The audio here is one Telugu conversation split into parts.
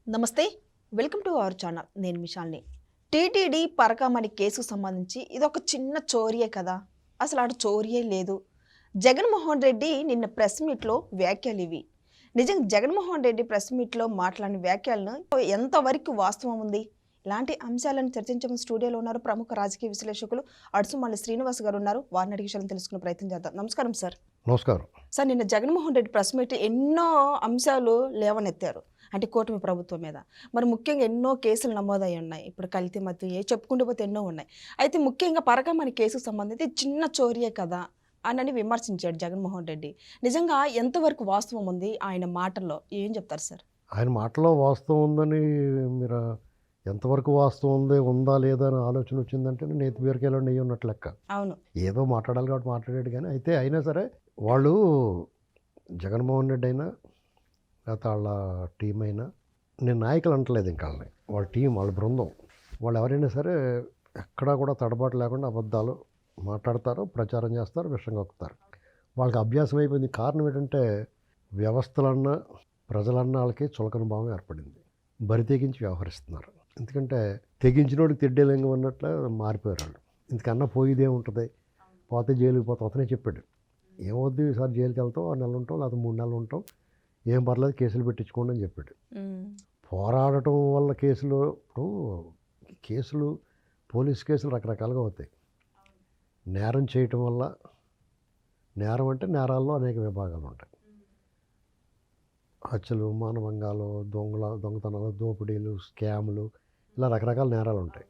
నమస్తే. Welcome to our channel. నేను మిషాల్ని. టీటీడీ పరకామణి కేసుకు సంబంధించి ఇదొక చిన్న చోరీయే కదా! అసలు ఆడ చోరీయే లేదు. జగన్మోహన్ రెడ్డి నిన్న ప్రెస్ మీట్‌లో వ్యాఖ్యలివి. నిజంగా జగన్మోహన్ రెడ్డి ప్రెస్ మీట్‌లో మాట్లాడిన వ్యాఖ్యలను ఎంతవరకు వాస్తవం ఉంది? ఇలాంటి అంశాలను చర్చించడానికి స్టూడియోలో ఉన్నారు ప్రముఖ రాజకీయ విశ్లేషకులు అడుసుమల్లి శ్రీనివాస్ గారు ఉన్నారు. వారిని అడిగి విషయాలను తెలుసుకునే ప్రయత్నం చేద్దాం. నమస్కారం సార్. నమస్కారం. సార్ నిన్న జగన్మోహన్ రెడ్డి ప్రెస్ మీట్ ఎన్నో అంశాలు లేవనెత్తారు. అంటే కూటమి ప్రభుత్వం మీద. మరి ముఖ్యంగా ఎన్నో కేసులు నమోదయ్యి ఉన్నాయి. ఇప్పుడు కల్తీ మద్యం చెప్పుకుంటూ పోతే ఎన్నో ఉన్నాయి. అయితే ముఖ్యంగా పరకామణి కేసుకు సంబంధించి చిన్న చోరీయే కదా అనని విమర్శించాడు జగన్మోహన్ రెడ్డి. నిజంగా ఎంతవరకు వాస్తవం ఉంది ఆయన మాటల్లో? ఏం చెప్తారు సార్? ఆయన మాటలో వాస్తవం ఉందని మీరు ఎంతవరకు వాస్తవం ఉందా లేదా అని ఆలోచన వచ్చిందంటే నేతి బీరకాయలో నెయ్యి ఉన్నట్లు లెక్క. అవును. ఏదో మాట్లాడాలి కాబట్టి మాట్లాడాడు కానీ అయితే అయినా సరే వాళ్ళు జగన్మోహన్ రెడ్డి అయినా లేకపోతే వాళ్ళ టీం అయినా నేను నాయకులు అంటలేదు ఇంకా వాళ్ళని, వాళ్ళ టీం వాళ్ళ బృందం వాళ్ళు ఎవరైనా సరే ఎక్కడా కూడా తడబాటు లేకుండా అబద్ధాలు మాట్లాడతారు, ప్రచారం చేస్తారు, విషయం కక్కుతారు. వాళ్ళకి అభ్యాసం అయిపోయింది. కారణం ఏంటంటే వ్యవస్థలన్నా ప్రజలన్నా వాళ్ళకి చులకన భావం ఏర్పడింది. బరి తెగించి వ్యవహరిస్తున్నారు. ఎందుకంటే తెగించినోడికి తెడ్డేలింగం అన్నట్లు మారిపోయారు వాళ్ళు. ఇంతకన్నా పోయిదే ఉంటుంది, పోతే జైలుకి పోతాం. అతనే చెప్పాడు, ఏమవుద్ది ఈసారి జైలుకి వెళ్తాం, 6 నెలలు ఉంటాం లేకపోతే 3 నెలలు ఉంటాం, ఏం పర్లేదు కేసులు పెట్టించుకోండి అని చెప్పాడు. పోరాడటం వల్ల కేసులు ఇప్పుడు కేసులు పోలీస్ కేసులు రకరకాలుగా అవుతాయి. నేరం చేయటం వల్ల, నేరం అంటే నేరాల్లో అనేక విభాగాలు ఉంటాయి. హత్యలు, మానభంగాలు, దొంగతనాలు, దోపిడీలు, స్కాములు, ఇలా రకరకాల నేరాలు ఉంటాయి.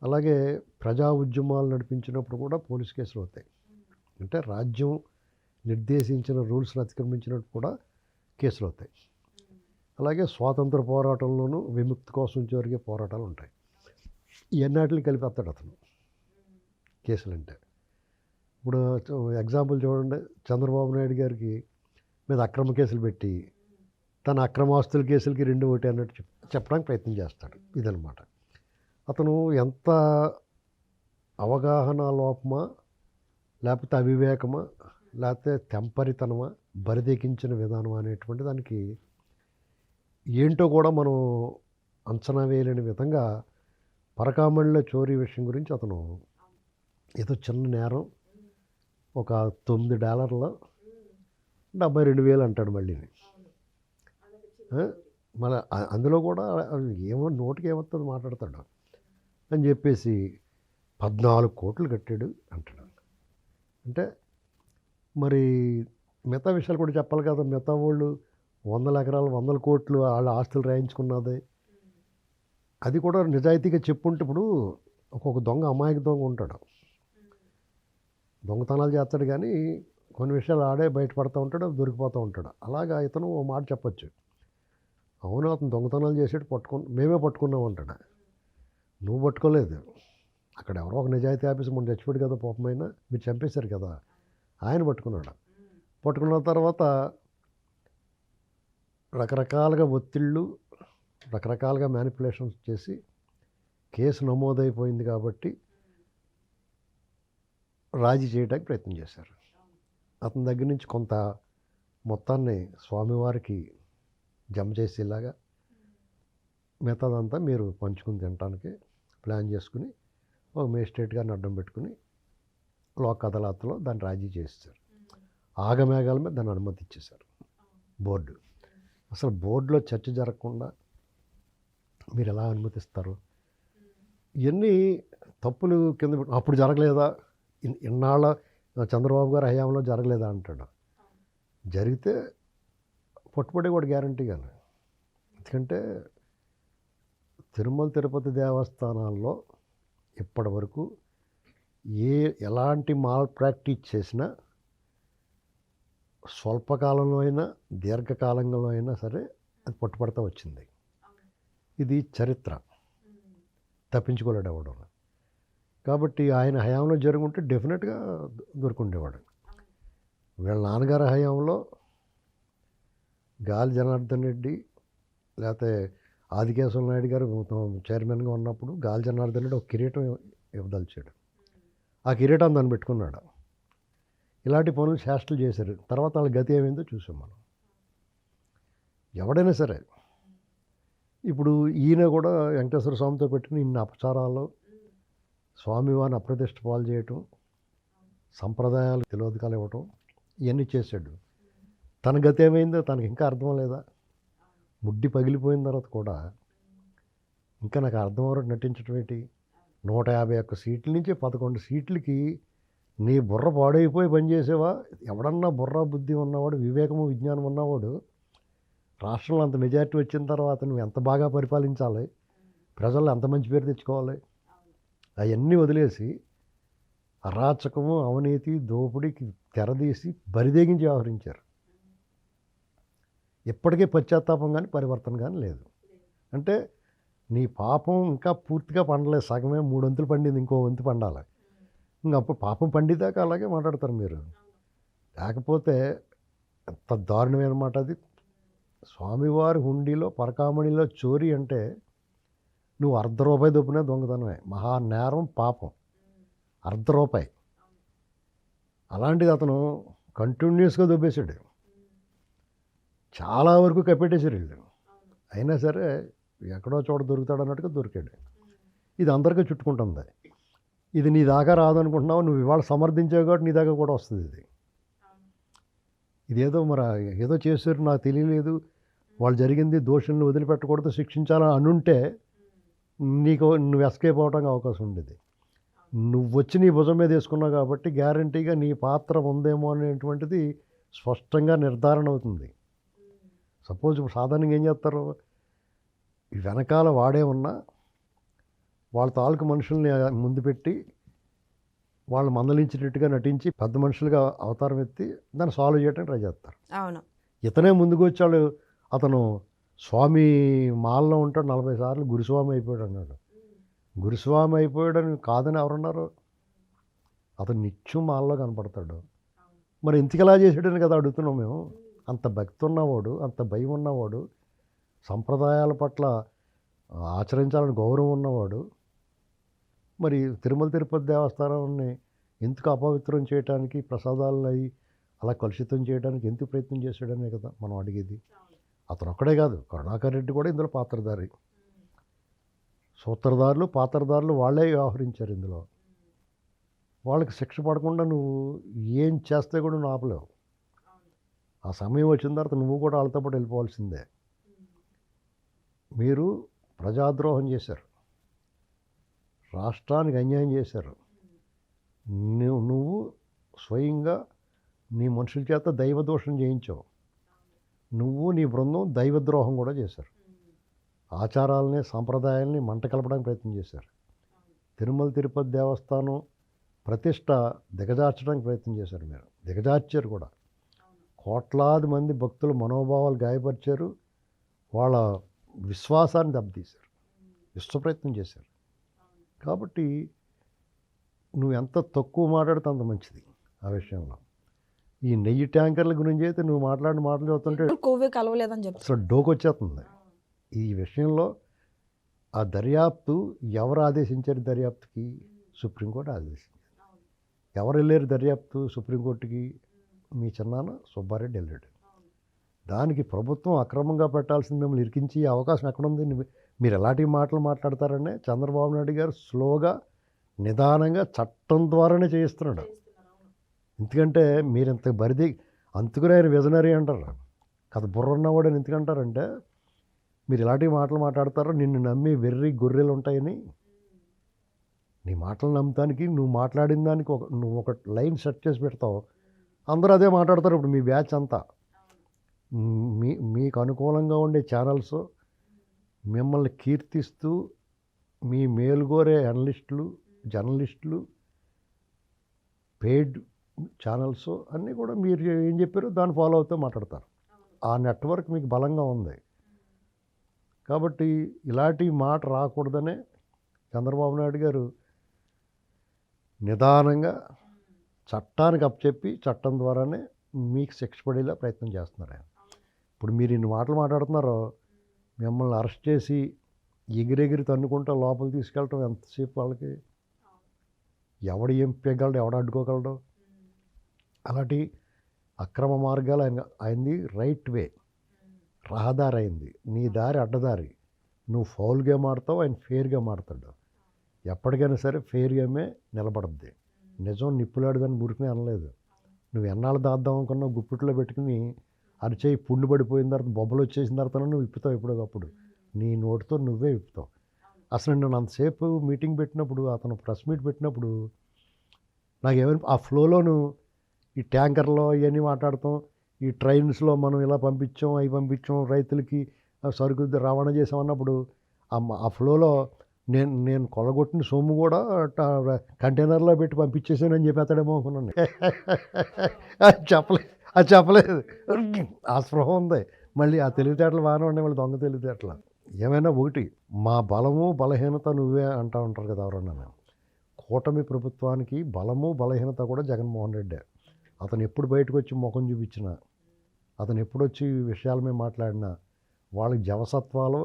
అలాగే ప్రజా ఉద్యమాలు నడిపించినప్పుడు కూడా పోలీస్ కేసులు అవుతాయి. అంటే రాజ్యం నిర్దేశించిన రూల్స్ని అతిక్రమించినట్టు కూడా కేసులు అవుతాయి. అలాగే స్వాతంత్ర పోరాటంలోనూ విముక్తి కోసం జరిగే పోరాటాలు ఉంటాయి. ఇవన్నిటిని కలిపేస్తాడు అతను కేసులు అంటే. ఇప్పుడు ఎగ్జాంపుల్ చూడండి, చంద్రబాబు నాయుడు గారికి మీద అక్రమ కేసులు పెట్టి తన అక్రమాస్తుల కేసులకి 2 ఒకటి అన్నట్టు చెప్పడానికి ప్రయత్నం చేస్తాడు. ఇదనమాట అతను ఎంత అవగాహన లోపమా లేకపోతే అవివేకమా లేకపోతే తెంపరితనమా బరిదెకించిన విధానం అనేటువంటి దానికి ఏంటో కూడా మనం అంచనా వేయలేని విధంగా పరకామణిలో చోరీ విషయం గురించి అతను ఏదో చిన్న నేరం ఒక $9 72,000 అంటాడు. మళ్ళీ మళ్ళీ అందులో కూడా ఏమో నోటికి ఏమవుతుంది మాట్లాడతాడు అని చెప్పేసి 14 కోట్లు కట్టాడు అంటాడు. అంటే మరి మిగతా విషయాలు కూడా చెప్పాలి కదా. మిగతా వాళ్ళు 100 ఎకరాలు 100 కోట్లు వాళ్ళ ఆస్తులు రాయించుకున్నది అది కూడా నిజాయితీగా చెప్పుంటే, ఇప్పుడు ఒక్కొక్క దొంగ అమాయక దొంగ ఉంటాడు, దొంగతనాలు చేస్తాడు కానీ కొన్ని విషయాలు ఆడే బయటపడుతూ ఉంటాడు, దొరికిపోతూ ఉంటాడు. అలాగా ఇతను ఓ మాట చెప్పచ్చు, అవును అతను దొంగతనాలు చేసేటి మేమే పట్టుకున్నాం అంటాడు. నువ్వు పట్టుకోలేదు, అక్కడ ఎవరో ఒక నిజాయితీ ఆఫీసర్ మొన్న చచ్చిపోయాడు కదా పాపమైనా, మీరు చంపేశారు కదా, ఆయన పట్టుకున్నాడు. పట్టుకున్న తర్వాత రకరకాలుగా ఒత్తిళ్ళు, రకరకాలుగా మ్యానిపులేషన్స్ చేసి కేసు నమోదైపోయింది కాబట్టి రాజీ చేయడానికి ప్రయత్నం చేశారు. అతని దగ్గర నుంచి కొంత మొత్తాన్ని స్వామివారికి జమ చేసేలాగా మిగతాదంతా మీరు పంచుకుని తినడానికి ప్లాన్ చేసుకుని ఒక మేజిస్ట్రేట్ గారిని అడ్డం పెట్టుకుని లోక్ అదాలత్లో దాన్ని రాజీ చేశారు. ఆగమేఘాల మీద దాన్ని అనుమతి ఇచ్చేశారు బోర్డు. అసలు బోర్డులో చర్చ జరగకుండా మీరు ఎలా అనుమతిస్తారు? ఇవన్నీ తప్పులు కింద అప్పుడు జరగలేదా, ఇన్నాళ్ళ చంద్రబాబు గారి హయాంలో జరగలేదా అంటాడు. జరిగితే పట్టుబడి కూడా గ్యారంటీగానే. ఎందుకంటే తిరుమల తిరుపతి దేవస్థానాల్లో ఇప్పటి వరకు ఎలాంటి మాల్ ప్రాక్టీస్ చేసినా స్వల్పకాలంలో అయినా దీర్ఘకాలంలో అయినా సరే అది పట్టుబడతా వచ్చింది. ఇది చరిత్ర, తప్పించుకోలేడు అవ్వడం. కాబట్టి ఆయన హయాంలో జరుగుంటే డెఫినెట్గా దొరుకుండేవాడు. వీళ్ళ నాన్నగారి హయాంలో గాలి జనార్దన్ రెడ్డి లేకపోతే ఆదికేశవ నాయుడు గారు చైర్మన్గా ఉన్నప్పుడు గాలి జనార్దన్ రెడ్డి ఒక కిరీటం ఇవ్వదలిచాడు. ఆ కిరీటం దాన్ని పెట్టుకున్నాడు. ఇలాంటి పనులు చేష్టలు చేశారు. తర్వాత వాళ్ళ గతి ఏమైందో చూసాం మనం. ఎవడైనా సరే ఇప్పుడు ఈయన కూడా వెంకటేశ్వర స్వామితో పెట్టిన ఇన్ని అపచారాలు, స్వామివారిని అప్రతిష్ట పాలు చేయటం, సంప్రదాయాలు తిలోదకాలు ఇవ్వటం, ఇవన్నీ చేశాడు. తన గతి ఏమైందో తనకి ఇంకా అర్థం లేదా? ముడ్డి పగిలిపోయిన తర్వాత కూడా ఇంకా నాకు అర్థం అవ్వడం నటించడం ఏంటి? 151 సీట్ల నుంచి 11 సీట్లకి నీ బుర్ర పాడైపోయి పనిచేసేవా? ఎవడన్నా బుర్ర బుద్ధి ఉన్నవాడు, వివేకము విజ్ఞానం ఉన్నవాడు రాష్ట్రంలో అంత మెజారిటీ వచ్చిన తర్వాత నువ్వు ఎంత బాగా పరిపాలించాలి, ప్రజల్లో ఎంత మంచి పేరు తెచ్చుకోవాలి, అవన్నీ వదిలేసి అరాచకము, అవినీతి, దోపిడీకి తెరదీసి బరిదేగించి వ్యవహరించారు. ఇప్పటికే పశ్చాత్తాపం కానీ పరివర్తన కానీ లేదు. అంటే నీ పాపం ఇంకా పూర్తిగా పండలేదు, సగమే 3 వంతులు పండింది, ఇంకో వంతు పండాలి. అప్పుడు పాపం పండిదాకా అలాగే మాట్లాడతారు మీరు. లేకపోతే ఎంత దారుణమైన మాట అది. స్వామివారి హుండీలో పరకామణిలో చోరీ అంటే నువ్వు ₹1/2 దొబ్బినా దొంగతనమే, మహా నేరం, పాపం. ₹1/2. అలాంటిది అతను కంటిన్యూస్గా దొబ్బేశాడు. చాలా వరకు కప్పెట్టేశారు వీళ్ళు. అయినా సరే ఎక్కడో చోట దొరుకుతాడు అన్నట్టుగా దొరికాడు. ఇది అందరికీ చుట్టుకుంటుంది. ఇది నీ దాకా రాదనుకుంటున్నావు, నువ్వు ఇవాళ సమర్థించావు కాబట్టి నీ దాకా కూడా వస్తుంది ఇది. ఇదేదో మరి ఏదో చేశారు నాకు తెలియలేదు, వాళ్ళు జరిగింది దోషులను వదిలిపెట్టకూడదు, శిక్షించాలని అనుంటే నువ్వు ఎస్కేప్ అవడానికి అవకాశం ఉండేది. నువ్వు వచ్చి నీ భుజం మీద వేసుకున్నావు కాబట్టి గ్యారంటీగా నీ పాత్ర ఉందేమో అనేటువంటిది స్పష్టంగా నిర్ధారణ అవుతుంది. సపోజ్ ఇప్పుడు సాధారణంగా ఏం చేస్తారు, ఈ వెనకాల వాడే ఉన్నా వాళ్ళ తాలూకు మనుషుల్ని ముందు పెట్టి వాళ్ళు మందలించినట్టుగా నటించి పెద్ద మనుషులుగా అవతారం ఎత్తి దాన్ని సాల్వ్ చేయడానికి ట్రై చేస్తారు. అవును. ఇతనే ముందుకు వచ్చాడు, అతను స్వామి మాల్లో ఉంటాడు, 40 సార్లు గురుస్వామి అయిపోయాడు అన్నాడు. గురుస్వామి అయిపోయాడని కాదని ఎవరున్నారు? అతను నిత్యం మాల్లో కనపడతాడు. మరి ఇంతకలా చేసాడని కదా అడుగుతున్నాం మేము. అంత భక్తి ఉన్నవాడు, అంత భయం ఉన్నవాడు, సంప్రదాయాల పట్ల ఆచరించాలని గౌరవం ఉన్నవాడు, మరి తిరుమల తిరుపతి దేవస్థానాన్ని ఎందుకు అపవిత్రం చేయడానికి, ప్రసాదాలను అవి అలా కలుషితం చేయడానికి ఎందుకు ప్రయత్నం చేశాడనే కదా మనం అడిగేది. అతను ఒక్కడే కాదు, కరుణాకర్ రెడ్డి కూడా ఇందులో పాత్రధారి. సూత్రధారులు, పాత్రధారులు వాళ్ళే వ్యవహరించారు ఇందులో. వాళ్ళకి శిక్ష పడకుండా నువ్వు ఏం చేస్తే కూడా నువ్వు ఆపలేవు. ఆ సమయం వచ్చిన తర్వాత నువ్వు కూడా వాళ్ళతో పాటు వెళ్ళిపోవాల్సిందే. మీరు ప్రజాద్రోహం చేశారు, రాష్ట్రానికి అన్యాయం చేశారు. నువ్వు స్వయంగా నీ మనుషుల చేత దైవదోషం చేయించావు. నువ్వు నీ బృందం దైవద్రోహం కూడా చేశారు. ఆచారాలని, సాంప్రదాయాల్ని మంట కలపడానికి ప్రయత్నం చేశారు. తిరుమల తిరుపతి దేవస్థానం ప్రతిష్ట దిగజార్చడానికి ప్రయత్నం చేశారు. మీరు దిగజార్చారు కూడా. కోట్లాది మంది భక్తుల మనోభావాలు గాయపరిచారు, వాళ్ళ విశ్వాసాన్ని దెబ్బతీశారు, విశ్వప్రయత్నం చేశారు. కాబట్టి నువ్వు ఎంత తక్కువ మాట్లాడితే అంత మంచిది ఆ విషయంలో. ఈ నెయ్యి ట్యాంకర్ల గురించి అయితే నువ్వు మాట్లాడిన మాటలు చదువుతుంటే కొవ్వే కలవలేదని చెప్పి అసలు డోకొచ్చేస్తుంది. ఈ విషయంలో ఆ దర్యాప్తు ఎవరు ఆదేశించారు? దర్యాప్తుకి సుప్రీంకోర్టు ఆదేశించింది. ఎవరు వెళ్ళారు దర్యాప్తు సుప్రీంకోర్టుకి? మీ చిన్నాన్న సుబ్బారెడ్డి వెళ్ళాడు. దానికి ప్రభుత్వం అక్రమంగా పెట్టాల్సింది మిమ్మల్ని ఇరికించి అవకాశం ఎక్కడుంది? మీరు ఎలాంటి మాటలు మాట్లాడతారనే చంద్రబాబు నాయుడు గారు స్లోగా, నిదానంగా చట్టం ద్వారానే చేయిస్తున్నాడు. ఎందుకంటే మీరు ఇంత బరిది, అందుకనే ఆయన విజనరీ అంటారు కదా. బుర్ర ఉన్నవాడు అని ఎందుకంటారంటే, మీరు ఇలాంటి మాటలు మాట్లాడతారో నిన్ను నమ్మి వెర్రి గొర్రెలు ఉంటాయని. నీ మాటలు నమ్మటానికి నువ్వు మాట్లాడిన దానికి నువ్వు ఒక లైన్ సెట్ చేసి పెడతావు, అందరూ అదే మాట్లాడతారు. ఇప్పుడు మీ బ్యాచ్ అంతా మీకు అనుకూలంగా ఉండే ఛానల్స్ మిమ్మల్ని కీర్తిస్తూ మీ మేలుగోరే అనలిస్టులు, జర్నలిస్టులు, పెయిడ్ ఛానల్స్ అన్నీ కూడా మీరు ఏం చెప్పారో దాన్ని ఫాలో అవుతూ మాట్లాడతారు. ఆ నెట్వర్క్ మీకు బలంగా ఉంది. కాబట్టి ఇలాంటి మాట రాకూడదనే చంద్రబాబు నాయుడు గారు నిదానంగా చట్టానికి అప్పచెప్పి చట్టం ద్వారానే మీకు శిక్ష పడేలా ప్రయత్నం చేస్తున్నారు ఆయన. ఇప్పుడు మీరు ఇన్ని మాటలు మాట్లాడుతున్నారో, మిమ్మల్ని అరెస్ట్ చేసి ఎగిరెగిరి తన్నుకుంటా లోపల తీసుకెళ్ళటం ఎంతసేపు వాళ్ళకి? ఎవడు ఏం పెగలడు, ఎవడు అడ్డుకోగలడు? అలాంటి అక్రమ మార్గాలు ఆయనది రైట్ వే, రహదారి అయింది, నీ దారి అడ్డదారి. నువ్వు ఫౌల్ గేమ్ ఆడతావు, ఆయన ఫెయిర్ గేమ్ ఆడతాడు. ఎప్పటికైనా సరే ఫెయిర్ గేమే నిలబడద్ది. నిజం నిప్పులాడదని మురికిని అనలేదు. నువ్వు ఎన్నాళ్ళు దాద్దాం అనుకున్నావు, గుప్పిట్లో పెట్టుకుని అరిచేయి పుండు పడిపోయిన తర్వాత బొబ్బలు వచ్చేసిన తర్వాత నువ్వు విప్పుతావు ఎప్పుడోకప్పుడు. నీ నోటితో నువ్వే విప్పుతావు. అసలు నేను అంతసేపు మీటింగ్ పెట్టినప్పుడు, అతను ప్రెస్ మీట్ పెట్టినప్పుడు నాకేమైనా ఆ ఫ్లోలోను ఈ ట్యాంకర్లో ఇవన్నీ మాట్లాడతాం, ఈ ట్రైన్స్లో మనం ఇలా పంపించాం, అవి పంపించాం, రైతులకి సరుకు రవాణా చేసామన్నప్పుడు ఆ ఫ్లోలో నేను కొల్లగొట్టిన సొమ్ము కూడా కంటైనర్లో పెట్టి పంపించేసానని చెప్పేస్తాడేమో అనుకున్నాను. అది చెప్పలేదు. ఆ స్పృహ ఉంది. మళ్ళీ ఆ తెలివితేటలు బాగానే ఉన్నాయి, మళ్ళీ దొంగ తెలివితేటలు. ఏమైనా ఒకటి, మా బలము బలహీనత నువ్వే అంటూ ఉంటారు కదా ఎవరన్నా. కూటమి ప్రభుత్వానికి బలము బలహీనత కూడా జగన్మోహన్ రెడ్డే. అతను ఎప్పుడు బయటకు వచ్చి ముఖం చూపించినా, అతను ఎప్పుడు వచ్చి విషయాల మీద మాట్లాడినా వాళ్ళకి జవసత్వాలు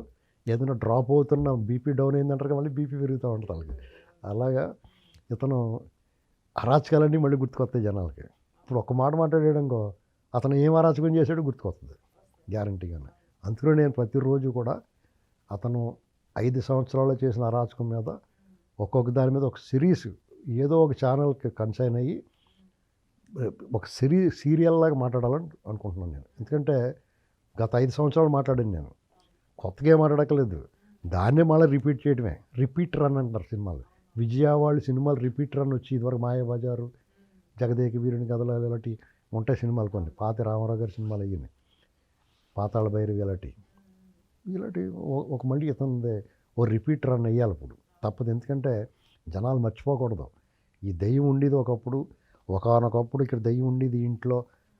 ఏదైనా డ్రాప్ అవుతున్న బీపీ డౌన్ అయిందంటారు, మళ్ళీ బీపీ పెరుగుతూ ఉంటుంది వాళ్ళకి. అలాగా ఇతను అరాచకాలన్నీ మళ్ళీ గుర్తుకొస్తాయి జనాలకి. ఇప్పుడు ఒక్క మాట మాట్లాడాడనుకో, అతను ఏం అరాచకం చేశాడో గుర్తుకొస్తుంది గ్యారంటీగానే. అందుకనే నేను ప్రతిరోజు కూడా అతను 5 సంవత్సరాల్లో చేసిన అరాచకం మీద ఒక్కొక్క దాని మీద ఒక సిరీస్ ఏదో ఒక ఛానల్కి కన్సైన్ అయ్యి ఒక సీరియల్ లాగా మాట్లాడాలని అనుకుంటున్నాను నేను. ఎందుకంటే గత 5 సంవత్సరాలు మాట్లాడాను నేను, కొత్తగా ఏం మాట్లాడక్కలేదు. దాన్నే మళ్ళీ రిపీట్ చేయడమే. రిపీట్ రన్ అంటారు సినిమాలు. విజయ వాళ్ళు సినిమాలు రిపీట్ రన్ వచ్చి ఇదివరకు మాయాబజారు, జగదేక వీరుని కథలు ఇలాంటి ఉంటాయి సినిమాలు కొన్ని. పాత రామారావు గారి సినిమాలు అయ్యి, పాతాళ భైరవి ఇలాంటి ఒక మళ్ళీ ఇతను ఓ రిపీట్ రన్ అయ్యాలి ఇప్పుడు తప్పదు. ఎందుకంటే జనాలు మర్చిపోకూడదు, ఈ దెయ్యం ఉండేది ఒకప్పుడు, ఒకానొకప్పుడు ఇక్కడ దెయ్యం ఉండేది ఇంట్లో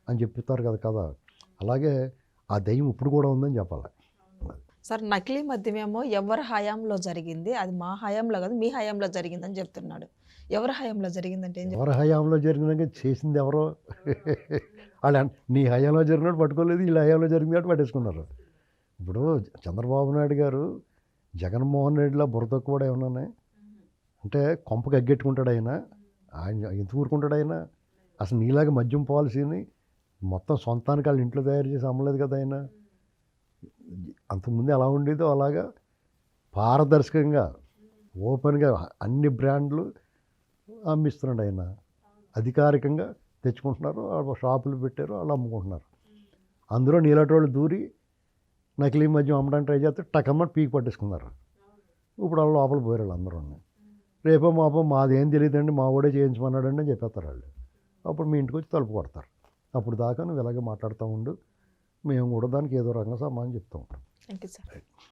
అని చెప్తారు కదా. అలాగే ఆ దెయ్యం ఇప్పుడు కూడా ఉందని చెప్పాలి. సార్, నకిలీ మద్యమేమో ఎవరి హయాంలో జరిగింది, అది మా హయాంలో కాదు మీ హయాంలో జరిగిందని చెప్తున్నాడు. ఎవరి హయాంలో జరిగిందంటే ఏం ఎవరి హయాంలో జరిగినాక చేసింది ఎవరో వాళ్ళు నీ హయాంలో జరిగినట్టు పట్టుకోలేదు, వీళ్ళ హయాంలో జరిగినట్టు పట్టేసుకున్నారు. ఇప్పుడు చంద్రబాబు నాయుడు గారు జగన్మోహన్ రెడ్డిలో బుర్ర కూడా ఏమన్నా అంటే కొంపకు అగ్గెట్టుకుంటాడు ఆయన ఎందుకు ఊరుకుంటాడు ఆయన? అసలు నీలాగా మద్యం పాలసీని మొత్తం సొంతానికి వాళ్ళు ఇంట్లో తయారు చేసి అమ్మలేదు కదా ఆయన. అంతకుముందు ఎలా ఉండేదో అలాగా పారదర్శకంగా ఓపెన్గా అన్ని బ్రాండ్లు అమ్మిస్తున్నాడు ఆయన. అధికారికంగా తెచ్చుకుంటున్నారు, షాపులు పెట్టారు, వాళ్ళు అమ్ముకుంటున్నారు. అందులో నీలాంటి వాళ్ళు దూరి నకిలీ మద్యం అమ్మడానికి ట్రై చేస్తే టకమ్మని పీకి పట్టేసుకున్నారు. ఇప్పుడు వాళ్ళు లోపల పోయారు వాళ్ళు అందరూ. రేపో మాపో మాదేం తెలియదండి, మా వాడే చేయించమన్నాడండి అని చెప్పేస్తారు వాళ్ళు. అప్పుడు మీ ఇంటికి వచ్చి తలుపు కొడతారు. అప్పుడు దాకా నువ్వు ఇలాగే మాట్లాడుతూ ఉండు, మేము కూడా దానికి ఏదో రకంగా సమాధానం చెప్తూ ఉంటాం. Thank you sir.